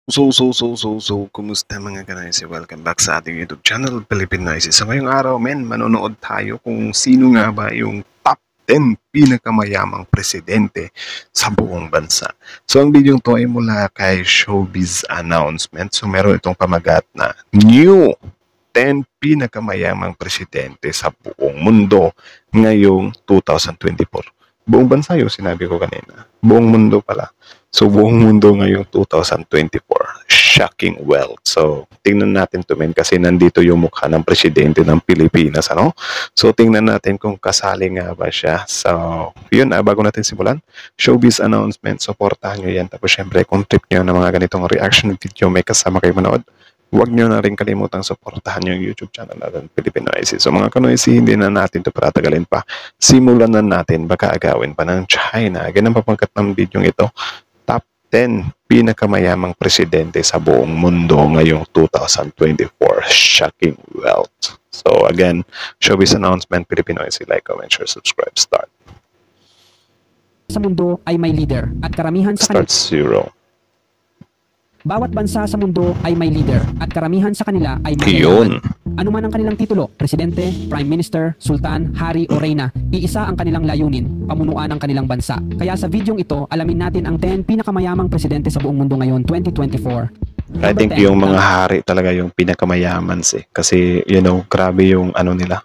Kumusta mga kanaisi? Welcome back sa ating YouTube channel, Philippine Noisy. Sa ngayong araw, manonood tayo kung sino nga ba yung top 10 pinakamayamang presidente sa buong bansa. So, ang video to ay mula kay Showbiz Announcement. So, meron itong pamagat na New 10 pinakamayamang presidente sa buong mundo ngayong 2024. Buong bansa yung sinabi ko kanina. Buong mundo pala. So, buong mundo ngayong 2024. Shocking wealth. So, tingnan natin to kasi nandito yung mukha ng presidente ng Pilipinas. Ano? So, tingnan natin kung kasali nga ba siya. So, yun, bago natin simulan, Showbiz Announcement, supportahan nyo yan. Tapos, syempre, kung trip nyo ng mga ganitong reaction video, may kasama kayo manood, huwag nyo na rin kalimutang supportahan yung YouTube channel natin, Philippine Noisy. So mga kanoisy, hindi na natin ito patatagalin pa. Simulan na natin, baka agawin pa ng China. Ganun pa pangkat ng video ito. Top 10 pinakamayamang presidente sa buong mundo ngayong 2024. Shocking wealth. So again, Showbiz Announcement, Philippine Noisy. Like, comment, share, subscribe, start. Sa mundo ay may leader at karamihan sa Start zero. Bawat bansa sa mundo ay may leader at karamihan sa kanila ay Yun. mayayaman. Ano man ang kanilang titulo, presidente, prime minister, sultan, hari o reyna, iisa ang kanilang layunin, pamunuan ng kanilang bansa. Kaya sa videong ito, alamin natin ang 10 pinakamayamang presidente sa buong mundo ngayon 2024. I think yung mga hari talaga yung pinakamayaman kasi grabe yung ano nila.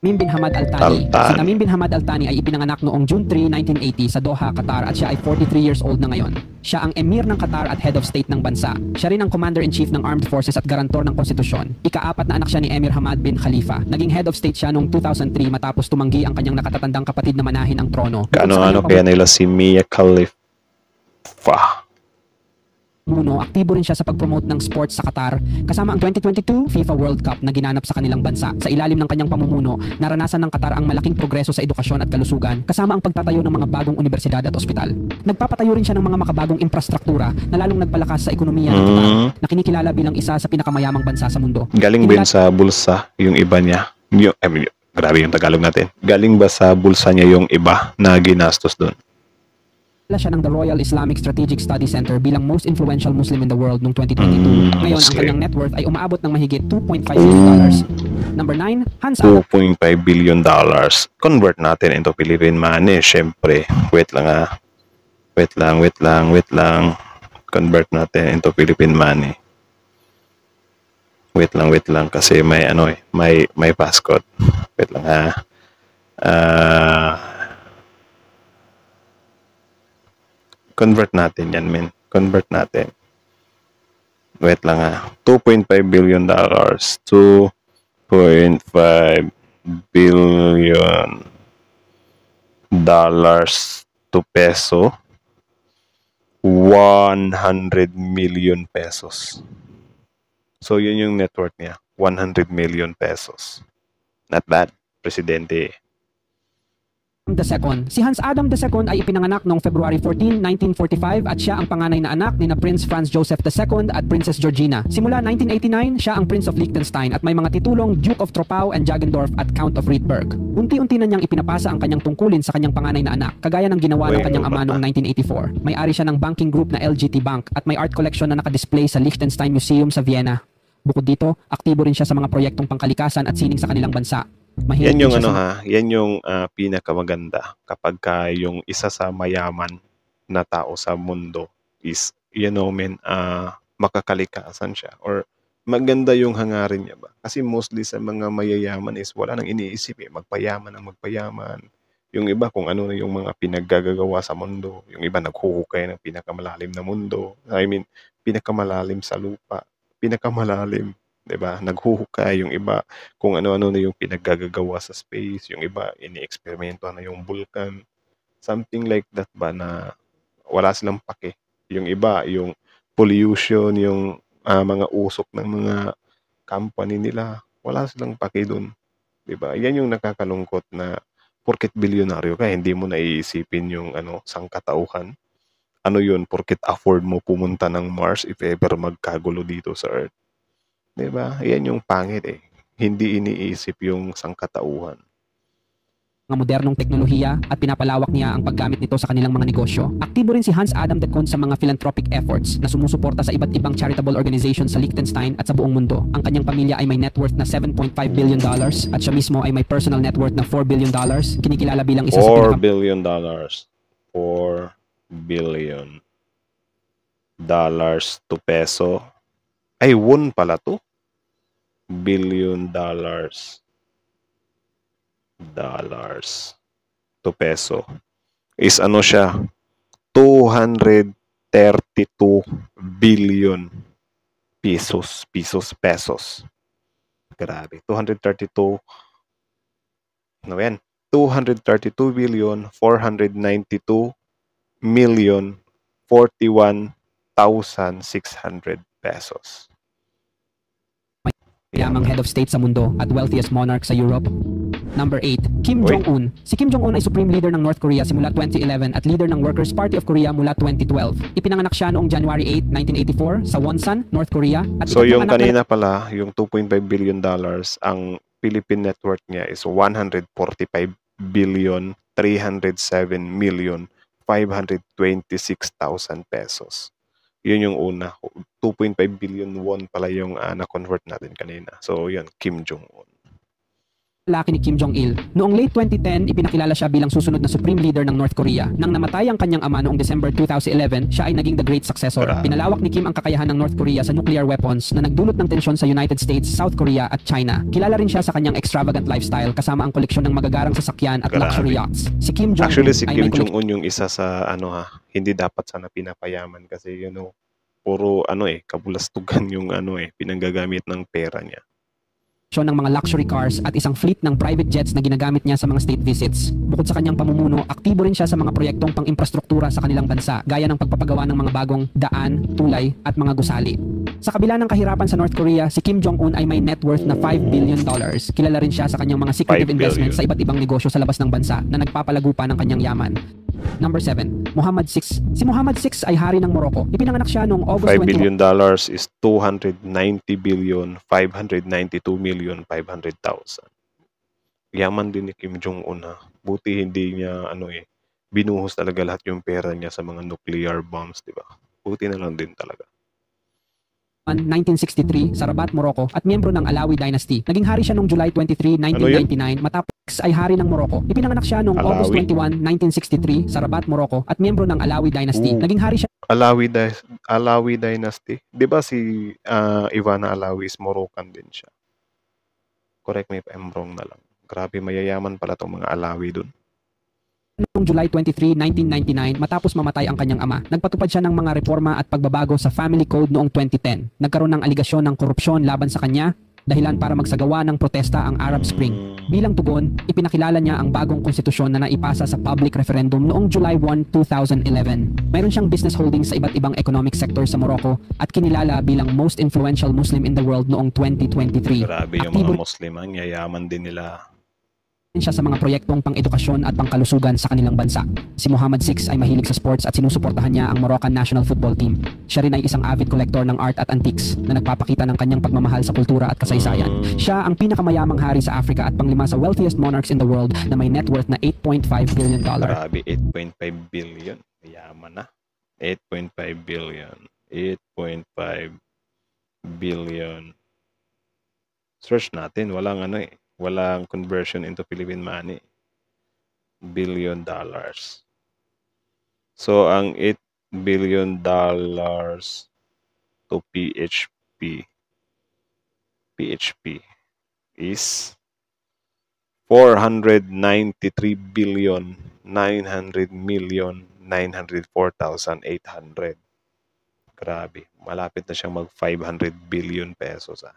Tamim bin Hamad Al Thani. Si Tamim bin Hamad Al Thani ay ipinanganak noong June 3, 1980 sa Doha, Qatar at siya ay 43 years old na ngayon. Siya ang emir ng Qatar at head of state ng bansa. Siya rin ang commander-in-chief ng armed forces at garantor ng konstitusyon. Ika-4 na anak siya ni Emir Hamad bin Khalifa. Naging head of state siya noong 2003 matapos tumanggi ang kanyang nakatatandang kapatid na manahin ang trono. Ano kaya nila si Mia Khalifa. Aktibo rin siya sa pag-promote ng sports sa Qatar, kasama ang 2022 FIFA World Cup na ginanap sa kanilang bansa. Sa ilalim ng kanyang pamumuno, naranasan ng Qatar ang malaking progreso sa edukasyon at kalusugan, kasama ang pagtatayo ng mga bagong universidad at ospital. Nagpapatayo rin siya ng mga makabagong infrastruktura na lalong nagpalakas sa ekonomiya ng Qatar, na kinikilala bilang isa sa pinakamayamang bansa sa mundo. Galing ba sa bulsa yung iba niya? Grabe yung Tagalog natin. Galing ba sa bulsa niya yung iba na ginastos doon? Siya ng the Royal Islamic Strategic Study Center bilang most influential Muslim in the world noong 2022. Ngayon, ang kanyang net worth ay umaabot ng mahigit $2.5 billion. Number 9, Hans Adam. $2.5 billion. Convert natin into Philippine money. Siyempre, wait lang. Convert natin into Philippine money. Wait lang kasi may may passcode. Wait lang ha. Convert natin yan, men. Convert natin. Wait lang ha. $2.5 billion. $2.5 billion to peso. 100 million pesos. So, yun yung net worth niya. 100 million pesos. Not bad, presidente. II. Si Hans Adam II ay ipinanganak noong February 14, 1945 at siya ang panganay na anak ni na Prince Franz Joseph II at Princess Georgina. Simula 1989, siya ang Prince of Liechtenstein at may mga titulong Duke of Troppau and Jagendorf at Count of Riedberg. Unti-unti na niyang ipinapasa ang kanyang tungkulin sa kanyang panganay na anak, kagaya ng ginawa ng kanyang ama noong 1984. May-ari siya ng banking group na LGT Bank at may art collection na nakadisplay sa Liechtenstein Museum sa Vienna. Bukod dito, aktibo rin siya sa mga proyektong pangkalikasan at sining sa kanilang bansa. Yan yung yan yung pinakamaganda kapag yung isa sa mayaman na tao sa mundo is makakalikasan siya or maganda yung hangarin niya ba. Kasi mostly sa mga mayayaman is wala nang iniisip magpayaman. Yung iba kung ano na yung mga pinaggagawa sa mundo. Yung iba naghuhukay ng pinakamalalim na mundo. Pinakamalalim sa lupa. Pinakamalalim. Diba? Naghuhukay yung iba kung ano-ano na yung pinaggagawa sa space, yung iba ini-eksperimento na yung vulkan. Something like that ba na wala silang pake. Yung iba, yung pollution, yung mga usok ng mga company nila, wala silang pake doon. Diba? Yan yung nakakalungkot na porket bilyonaryo ka, hindi mo naiisipin yung sangkatauhan. Ano yun, porket afford mo pumunta ng Mars if ever magkagulo dito sa Earth. Diba? Yan yung pangit Hindi iniisip yung sangkatauhan. modernong teknolohiya at pinapalawak niya ang paggamit nito sa kanilang mga negosyo. Aktibo rin si Hans Adam de Con sa mga philanthropic efforts na sumusuporta sa iba't ibang charitable organizations sa Liechtenstein at sa buong mundo. Ang kanyang pamilya ay may net worth na $7.5 billion at siya mismo ay may personal net worth na $4 billion. Kinikilala bilang isa sa $4 billion. $4 billion to peso. Ay, won pala to. $billion to peso is ano siya, 232 billion pesos. Grabe, 232 billion 492 million 41,600 pesos. Yamang head of state sa mundo at wealthiest monarch sa Europe. Number 8, Kim Jong-un. Si Kim Jong-un ay supreme leader ng North Korea simula 2011 at leader ng Workers' Party of Korea mula 2012. Ipinanganak siya noong January 8, 1984 sa Wonsan, North Korea. At so yung kanina pala, yung $2.5 billion, ang Philippine net worth niya is 145 billion 307 million 526,000 pesos. Yun yung una. 2.5 billion won pala yung na-convert natin kanina. So, yun, Kim Jong-un. Laki ni Kim Jong-il. Noong late 2010, ipinakilala siya bilang susunod na supreme leader ng North Korea. Nang namatay ang kanyang ama noong December 2011, siya ay naging the great successor. Pinalawak ni Kim ang kakayahan ng North Korea sa nuclear weapons na nagdulot ng tensyon sa United States, South Korea at China. Kilala rin siya sa kanyang extravagant lifestyle kasama ang koleksyon ng magagarang sasakyan at luxury yachts. Si Kim Jong-un Actually, si Kim Jong-un yung isa sa hindi dapat sana pinapayaman kasi puro kabulastugan yung pinanggagamit ng pera niya. Ng mga luxury cars at isang fleet ng private jets na ginagamit niya sa mga state visits. Bukod sa kanyang pamumuno, aktibo rin siya sa mga proyektong pang-infrastruktura sa kanilang bansa, gaya ng pagpapagawa ng mga bagong daan, tulay at mga gusali. Sa kabila ng kahirapan sa North Korea, si Kim Jong-un ay may net worth na $5 billion. Kilala rin siya sa kanyang mga secretive investments sa iba't ibang negosyo sa labas ng bansa na nagpapalago pa ng kanyang yaman. Number 7, Mohammed VI. Si Mohammed VI ay hari ng Morocco. Ipinanganak siya noong August 5 billion dollars is 290 billion 592 million 500,000. Yaman din ni Kim Jong-un ha. Buti hindi niya binuhos talaga lahat yung pera niya sa mga nuclear bombs, di ba? Buti na lang din talaga. 1963 sa Rabat, Morocco at miyembro ng Alawi Dynasty. Naging hari siya noong July 23, 1999 matapos ay hari ng Morocco. Ipinanganak siya noong August 21, 1963 sa Rabat, Morocco at miyembro ng Alawi Dynasty. Naging hari siya Alawi Dynasty. 'Di ba si Ivana Alawi is Moroccan din siya? Correct me if I'm wrong na lang. Grabe, mayayaman pala tong mga Alawi dun. Noong July 23, 1999 matapos mamatay ang kanyang ama. Nagpatupad siya ng mga reforma at pagbabago sa Family Code noong 2010. Nagkaroon ng aligasyon ng korupsyon laban sa kanya, dahilan para magsagawa ng protesta ang Arab Spring. Bilang tugon, ipinakilala niya ang bagong konstitusyon na naipasa sa public referendum noong July 1, 2011. Mayroon siyang business holdings sa iba't ibang economic sector sa Morocco at kinilala bilang most influential Muslim in the world noong 2023. Grabe yung mga Muslim, ang yayaman din nila. Siya sa mga proyektong pang-edukasyon at pangkalusugan sa kanilang bansa. Si Mohammed VI ay mahilig sa sports at sinusuportahan niya ang Moroccan national football team. Siya rin ay isang avid collector ng art at antiques na nagpapakita ng kanyang pagmamahal sa kultura at kasaysayan. Siya ang pinakamayamang hari sa Africa at panglima sa wealthiest monarchs in the world na may net worth na $8.5 billion. Grabe, 8.5 billion. Yaman na. 8.5 billion. 8.5 billion. Search natin, walang conversion into Philippine money. $billion. So, ang $8 billion to PHP is 493 billion 900 million 904,800. Grabe, malapit na siyang mag 500 billion pesos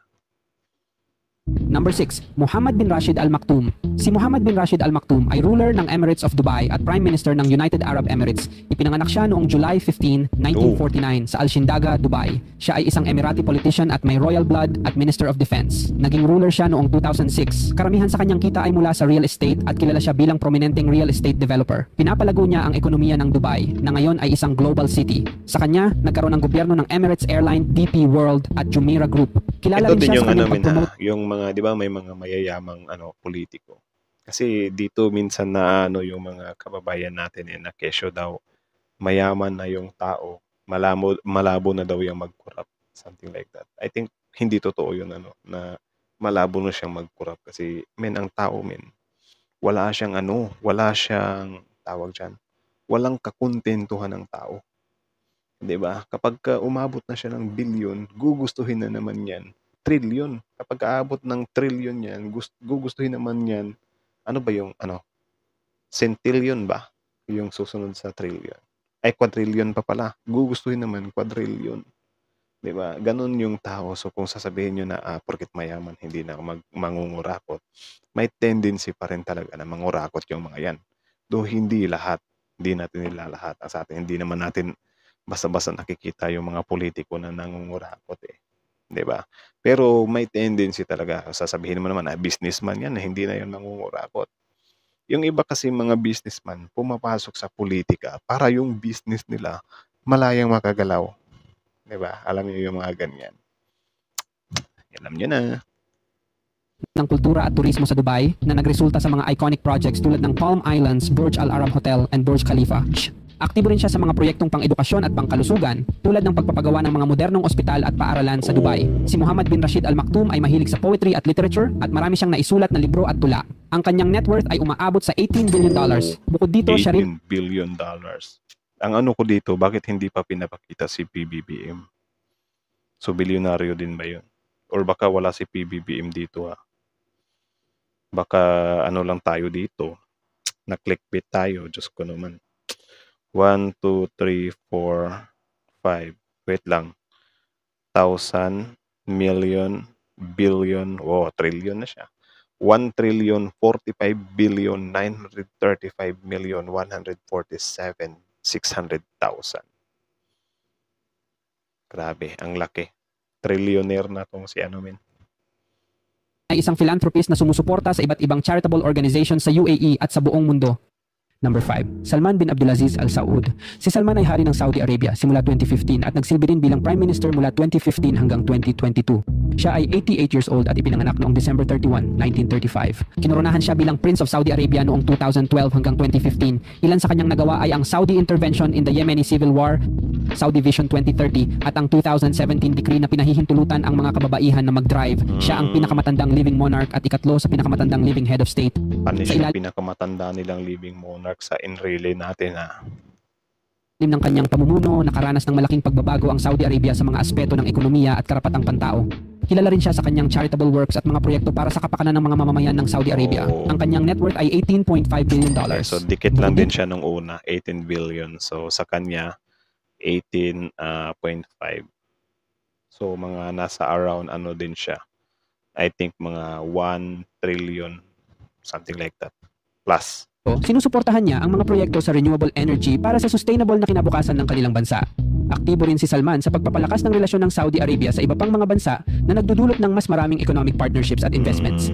Number 6, Mohammed bin Rashid Al Maktoum. Si Mohammed bin Rashid Al Maktoum ay ruler ng Emirates of Dubai at Prime Minister ng United Arab Emirates. Ipinanganak siya noong July 15, 1949 sa Al Shindaga, Dubai. Siya ay isang Emirati politician at may royal blood at Minister of Defense. Naging ruler siya noong 2006. Karamihan sa kanyang kita ay mula sa real estate at kilala siya bilang prominenteng real estate developer. Pinapalago niya ang ekonomiya ng Dubai na ngayon ay isang global city. Sa kanya, nagkaroon ng gobyerno ng Emirates Airline, DP World at Jumeirah Group. Kilala rin siya sa kanyang pag-promote yung mga, di ba, may mga mayayamang politiko. Kasi dito minsan na ano yung mga kababayan natin na kesyo daw mayaman na yung tao, malabo na daw yung mag-corrupt, something like that. I think hindi totoo yun na malabo na siyang mag-corrupt kasi ang tao wala siyang wala siyang tawag diyan, walang kakuntentuhan ng tao, 'di ba? Kapagka umabot na siya ng bilyon, gugustuhin na naman niyan trilyon. Kapag aabot ng trilyon 'yan, gugustuhin naman niyan, ano ba yung centillion ba? Yung susunod sa trillion. Ay quadrillion pa pala. Gugustuhin naman quadrillion. 'Di ba? Gano'n yung tao. So kung sasabihin niyo na porket mayaman hindi na mangungurakot, may tendency pa rin talaga na mangurakot yung mga 'yan. Though hindi lahat, hindi natin nilalahat sa atin. Hindi naman natin basta-basta nakikita yung mga politiko na nangungurakot 'di ba? Pero may tendency talaga. Sasabihin mo naman businessman 'yan, hindi na 'yan mangungurakot. Yung iba kasi mga businessman pumapasok sa politika para yung business nila malayang makagalaw, 'di ba? Alam niyo yung mga ganyan. Alam niyo na. ng kultura at turismo sa Dubai na nagresulta sa mga iconic projects tulad ng Palm Islands, Burj Al Arab Hotel, and Burj Khalifa. Aktibo rin siya sa mga proyektong pang-edukasyon at pangkalusugan tulad ng pagpapagawa ng mga modernong ospital at paaralan sa Dubai. Si Muhammad bin Rashid Al Maktoum ay mahilig sa poetry at literature at marami siyang naisulat na libro at tula. Ang kanyang net worth ay umaabot sa $18 billion. Bukod dito, siya rin $18 billion. Ang ano ko dito, bakit hindi pa pinapakita si PBBM? So, bilyonaryo din ba yun? Or baka wala si PBBM dito Baka ano lang tayo dito. Na-clickbait tayo. Diyos ko naman. 1, 2, 3, 4, 5. Wait lang. 1,000, million, billion. Oh, trillion na siya. 1,445,935,147,600,000. Grabe, ang laki. Trillionaire na tong si ay isang philanthropist na sumusuporta sa iba't ibang charitable organizations sa UAE at sa buong mundo. Number 5, Salman bin Abdulaziz Al Saud. Si Salman ay hari ng Saudi Arabia simula 2015 at nagsilbi rin bilang Prime Minister mula 2015 hanggang 2022. Siya ay 88 years old at ipinanganak noong December 31, 1935. Kinoronahan siya bilang Prince of Saudi Arabia noong 2012 hanggang 2015. Ilan sa kanyang nagawa ay ang Saudi intervention in the Yemeni Civil War, Saudi Vision 2030 at ang 2017 decree na pinahihintulutan ang mga kababaihan na mag-drive. Siya ang pinakamatandang living monarch at ikatlo sa pinakamatandang living head of state. Paano siya pinakamatanda nilang living monarch sa Enrile natin Lim ng kanyang pamumuno, nakaranas ng malaking pagbabago ang Saudi Arabia sa mga aspeto ng ekonomiya at karapatang pantao. Kilala rin siya sa kanyang charitable works at mga proyekto para sa kapakanan ng mga mamamayan ng Saudi Arabia. Ang kanyang net worth ay $18.5 billion. Okay, so dikit lang din siya nung una, 18 billion. So sa kanya, 18.5. So mga nasa around din siya. I think mga 1 trillion, something like that. Plus. Sinusuportahan niya ang mga proyekto sa renewable energy para sa sustainable na kinabukasan ng kanilang bansa. Aktibo rin si Salman sa pagpapalakas ng relasyon ng Saudi Arabia sa iba pang mga bansa na nagdudulot ng mas maraming economic partnerships at investments.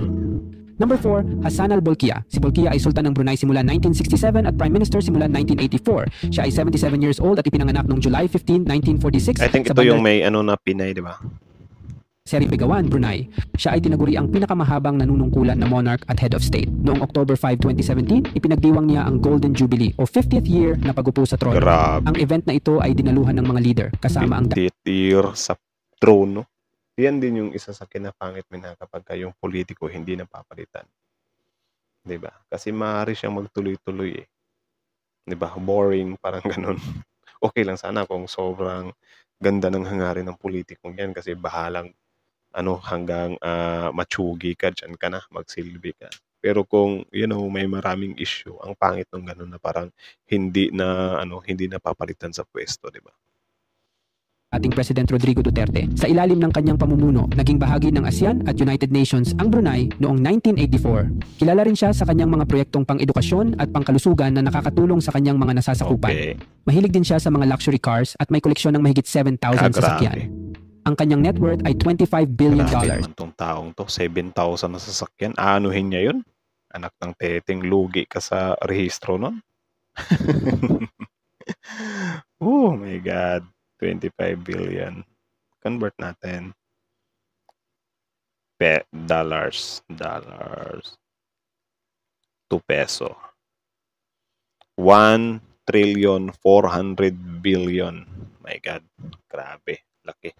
Number 4, Hassan al-Bolkiah. Si Bolkiah ay Sultan ng Brunei simula 1967 at Prime Minister simula 1984. Siya ay 77 years old at ipinanganak noong July 15, 1946. I think ito yung may na Pinay, di ba? Seri Begawan, Brunei. Siya ay tinaguri ang pinakamahabang nanunungkulan na monarch at head of state. Noong October 5, 2017, ipinagdiwang niya ang Golden Jubilee o 50th year na pagupo sa trono. Grabe. Ang event na ito ay dinaluhan ng mga leader kasama ang 50th year sa trono. Yan din yung isa sa kinapangit kapag yung politiko hindi napapalitan. 'Di ba? Kasi maaari siyang magtuloy-tuloy 'Di ba? Boring, parang ganun. Okay lang sana kung sobrang ganda ng hangarin ng politikong yan kasi bahalang hanggang matsugi ka, dyan ka na, magsilbi ka. Pero kung, may maraming issue, ang pangit ng ganun na parang hindi na papalitan sa pwesto, di ba? Ating President Rodrigo Duterte. Sa ilalim ng kanyang pamumuno, naging bahagi ng ASEAN at United Nations ang Brunei noong 1984. Kilala rin siya sa kanyang mga proyektong pang-edukasyon at pangkalusugan na nakakatulong sa kanyang mga nasasakupan. Okay. Mahilig din siya sa mga luxury cars at may koleksyon ng mahigit 7,000 sasakyan. Ang kanyang net worth ay $25 billion. Grabe naman tong taong to, 7,000 na sasakyan. Aanuhin niya yun? Anak ng teteng, lugi ka sa rehistro nun? Oh my God. 25 billion. Convert natin. Dollars. to peso. 1,400,000,000,000. My God, grabe, laki.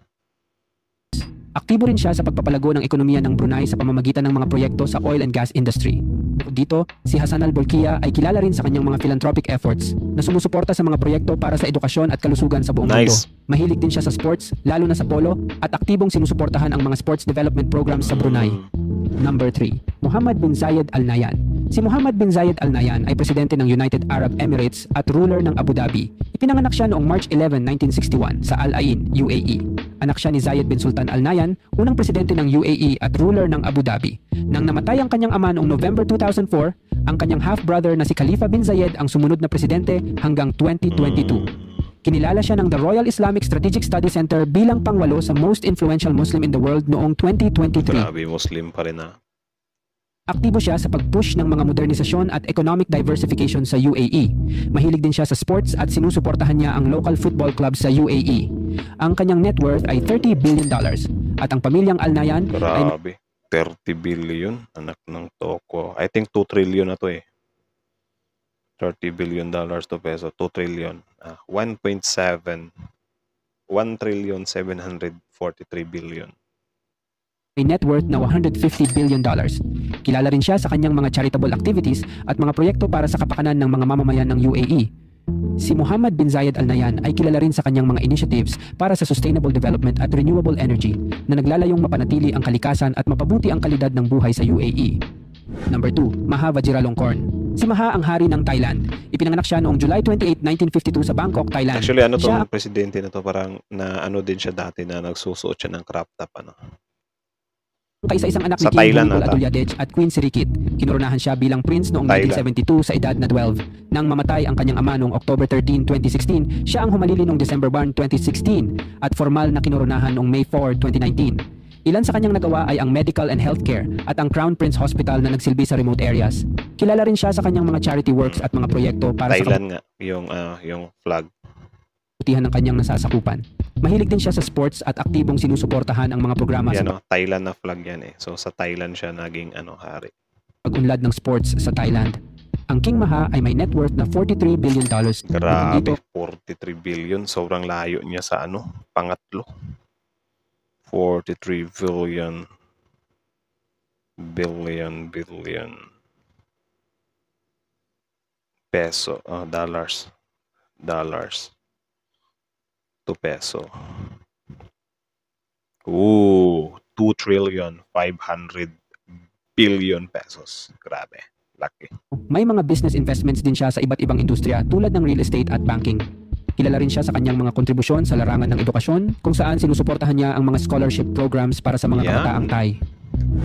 Aktibo rin siya sa pagpapalago ng ekonomiya ng Brunei sa pamamagitan ng mga proyekto sa oil and gas industry. Bukod dito, si Hassan al-Bolkiah ay kilala rin sa kanyang mga philanthropic efforts na sumusuporta sa mga proyekto para sa edukasyon at kalusugan sa buong mundo. Mahilig din siya sa sports, lalo na sa polo, at aktibong sinusuportahan ang mga sports development programs sa Brunei. Number 3. Mohammed bin Zayed Al Nahyan. Si Mohammed bin Zayed Al Nahyan ay presidente ng United Arab Emirates at ruler ng Abu Dhabi. Ipinanganak siya noong March 11, 1961 sa Al Ain, UAE. Anak siya ni Zayed bin Sultan Al Nahyan, unang presidente ng UAE at ruler ng Abu Dhabi. Nang namatay ang kanyang ama noong November 2004, ang kanyang half-brother na si Khalifa bin Zayed ang sumunod na presidente hanggang 2022. Kinilala siya ng The Royal Islamic Strategic Study Center bilang pangwalo sa most influential Muslim in the world noong 2023. Grabe, Muslim pa rin na. Aktibo siya sa pag-push ng mga modernisasyon at economic diversification sa UAE. Mahilig din siya sa sports at sinusuportahan niya ang local football club sa UAE. Ang kanyang net worth ay $30 billion at ang pamilyang Al Nahyan ay... Grabe, 30 billion, anak ng toko. I think 2 trillion na to eh. $30 billion to peso, 2 trillion. 1.7, 1,743 billion. May net worth na $150 billion. Kilala rin siya sa kanyang mga charitable activities at mga proyekto para sa kapakanan ng mga mamamayan ng UAE. Si Mohammed bin Zayed Al Nahyan ay kilala rin sa kanyang mga initiatives para sa sustainable development at renewable energy na naglalayong mapanatili ang kalikasan at mapabuti ang kalidad ng buhay sa UAE. Number 2, Maha Vajiralongkorn. Si Maha ang hari ng Thailand. Ipinanganak siya noong July 28, 1952 sa Bangkok, Thailand. Actually, ano tong presidente na to, parang na ano din siya dati na nagsusuot siya ng crop top, ano. Kaisa-isang anak ni King Bhumibol Adulyadej at Queen Sirikit. Kinurunahan siya bilang prince noong 1972 sa edad na 12. Nang mamatay ang kanyang ama noong October 13, 2016, siya ang humalili noong December 1, 2016 at formal na kinurunahan noong May 4, 2019. Ilan sa kanyang nagawa ay ang medical and healthcare at ang Crown Prince Hospital na nagsilbi sa remote areas. Kilala rin siya sa kanyang mga charity works at mga proyekto para Thailand nga, yung flag. Ng kanyang nasasakupan. Mahilig din siya sa sports at aktibong sinusuportahan ang mga programa yan, sa Thailand na flag yan eh. So sa Thailand siya naging hari. Pag-unlad ng sports sa Thailand. Ang King Maha ay may net worth na $43 billion. Grabe, 43 billion. Sobrang layo niya sa pangatlo. 43 billion peso, dollars to peso. 2,500,000,000,000 pesos. Grabe, laki. May mga business investments din siya sa iba't ibang industriya tulad ng real estate at banking. Kilala rin siya sa kanyang mga kontribusyon sa larangan ng edukasyon kung saan sinusuportahan niya ang mga scholarship programs para sa mga kabataang Thai.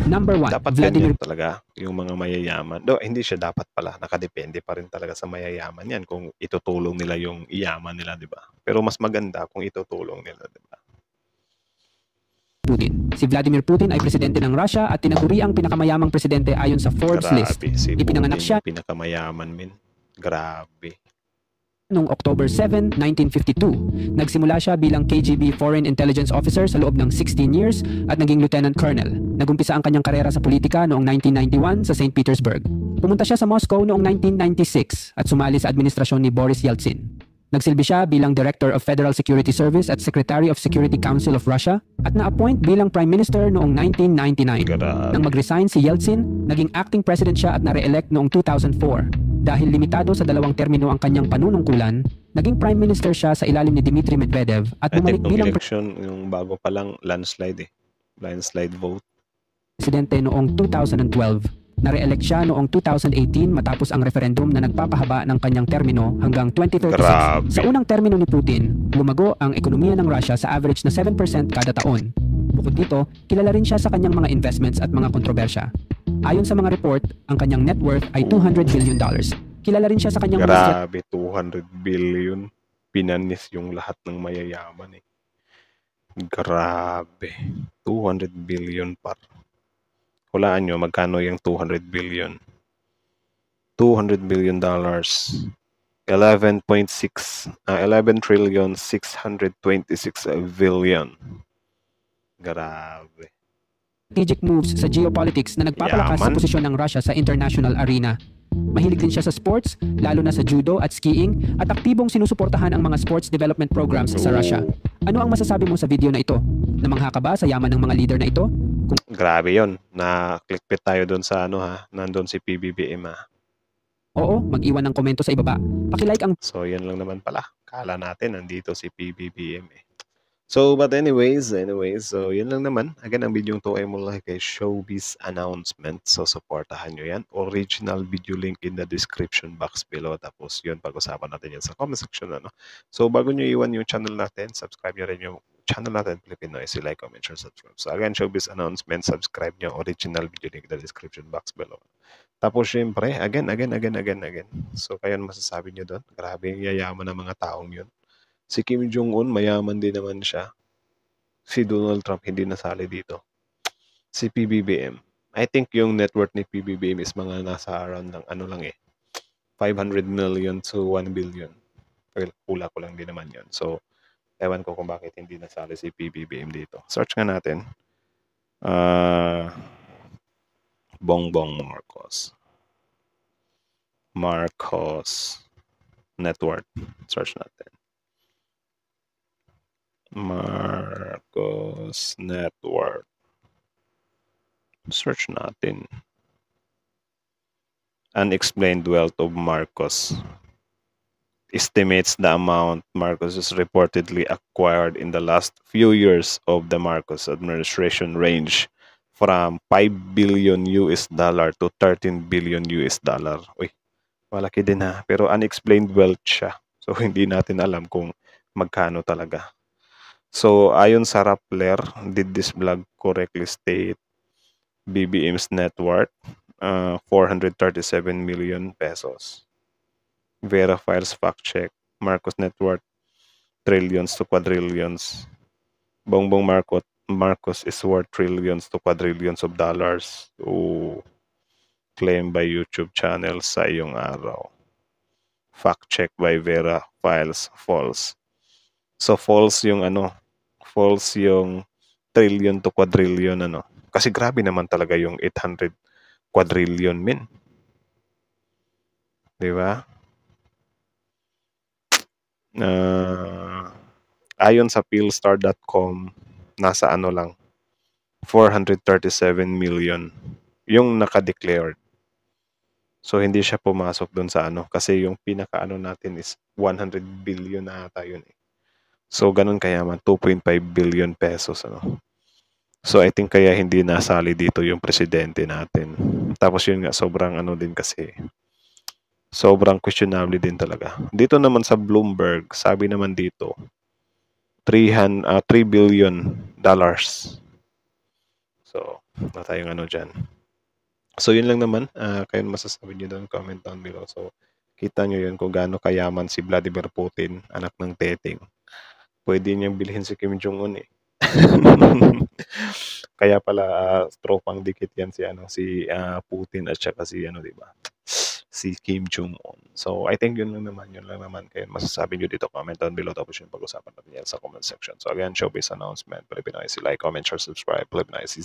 Number 1, dapat Vladimir talaga yung mga mayayaman. Hindi siya dapat pala, nakadepende pa rin talaga sa mayayaman yan kung itutulong nila yung iyaman nila, di ba? Pero mas maganda kung itutulong nila, di ba? Putin. Si Vladimir Putin ay presidente ng Russia at tinaguri ang pinakamayamang presidente ayon sa Forbes list. Si Ipinanganak siya pinakamayaman min. Grabe. Noong October 7, 1952, nagsimula siya bilang KGB Foreign Intelligence Officer sa loob ng 16 years at naging Lieutenant Colonel. Nagumpisa ang kanyang karera sa politika noong 1991 sa St. Petersburg. Pumunta siya sa Moscow noong 1996 at sumali sa administrasyon ni Boris Yeltsin. Nagsilbi siya bilang Director of Federal Security Service at Secretary of Security Council of Russia at na-appoint bilang Prime Minister noong 1999. Nang mag-resign si Yeltsin, naging acting president siya at na-re-elect noong 2004. Dahil limitado sa 2 termino ang kanyang panunungkulan, naging Prime Minister siya sa ilalim ni Dmitry Medvedev at bumalik bilang election, yung bago pa lang landslide landslide vote. Presidente noong 2012. Na-re-elect siya noong 2018 matapos ang referendum na nagpapahaba ng kanyang termino hanggang 2036. Grabe. Sa unang termino ni Putin, lumago ang ekonomiya ng Russia sa average na 7% kada taon. Bukod dito, kilala rin siya sa kanyang mga investments at mga kontrobersya. Ayon sa mga report, ang kanyang net worth ay $200 billion. Kilala rin siya sa kanyang Grabe, 200 billion. Pinanis yung lahat ng mayayaman eh. Grabe. 200 billion par. Hulaan nyo, magkano yung 200 billion? $200 billion. 11 trillion 626 billion. Grabe. strategic moves sa geopolitics na nagpapalakas sa Yaman. posisyon ng Russia sa international arena. Mahilig din siya sa sports, lalo na sa judo at skiing, at aktibong sinusuportahan ang mga sports development programs sa Russia. Ano ang masasabi mo sa video na ito? Namangha ka ba sa yaman ng mga leader na ito? Grabe yon. Na-clickbait tayo doon sa ano ha. Nandun si PBBM ha. Oo, mag-iwan ng komento sa ibaba. Pakilike ang So, yan lang naman pala. Kala natin nandito si PBBM eh. So, but anyways, so yun lang naman. Again, ang video to ay mula kay Showbiz Announcement. So, supportahan nyo yan. Original video link in the description box below. Tapos yun, pag-usapan natin yan sa comment section. Ano? So, bago nyo iwan yung channel natin, subscribe nyo rin yung channel natin, Filipino Noisy. Like, comment, share, subscribe. So, again, Showbiz Announcement, subscribe nyo. Original video link in the description box below. Tapos, syempre, again. So, kaya masasabi nyo doon? Grabe yung yayaman ng mga taong yun. Si Kim Jong-un, mayaman din naman siya. Si Donald Trump, hindi nasali dito. Si PBBM. I think yung net worth ni PBBM is mga nasa around ng ano lang eh. 500 million to 1 billion. Well, hula ko lang din naman yun. So, ewan ko kung bakit hindi nasali si PBBM dito. Search nga natin. Bongbong Marcos. Marcos net worth. Search natin. Marcos net worth. Search natin. Unexplained wealth of Marcos. Estimates the amount Marcos has reportedly acquired in the last few years of the Marcos administration range from 5 billion US dollar to 13 billion US dollar. Uy, malaki din ha. Pero unexplained wealth siya. So, hindi natin alam kung magkano talaga. So, ayon sa Rappler, did this blog correctly state BBM's net worth? 437 million pesos. Vera Files fact check. Marcos net worth, trillions to quadrillions. Bongbong Marcos is worth trillions to quadrillions of dollars. Ooh. Claim by YouTube channel sa iyong araw. Fact check by Vera Files, false. So, false yung false yung trillion to quadrillion Kasi grabe naman talaga yung 800 quadrillion min. Di ba? Ayon sa Philstar.com, nasa lang, 437 million yung naka-declared. So, hindi siya pumasok dun sa kasi yung pinaka natin is 100 billion na ata yun eh. So, ganun kayaman, 2.5 billion pesos. So, I think kaya hindi nasali dito yung presidente natin. Tapos yun nga, sobrang din kasi. Sobrang questionable din talaga. Dito naman sa Bloomberg, sabi naman dito, 3 billion dollars. So, na tayong dyan. So, yun lang naman. Kayo masasabi nyo doon, comment down below. So, kita nyo yun kung gaano kayaman si Vladimir Putin, anak ng Teting. Pwede niyang bilhin si Kim Jong-un eh. Kaya pala tropang dikit yan si Putin at saka si di ba? Si Kim Jong-un. So I think yun lang naman. Kaya masasabi nyo dito, comment down below, tapos yung pag-usapan natin yan sa comment section. So again, Showbiz Announcement, Filipino Noisy. Like, comment, share, subscribe, Filipino Noisy.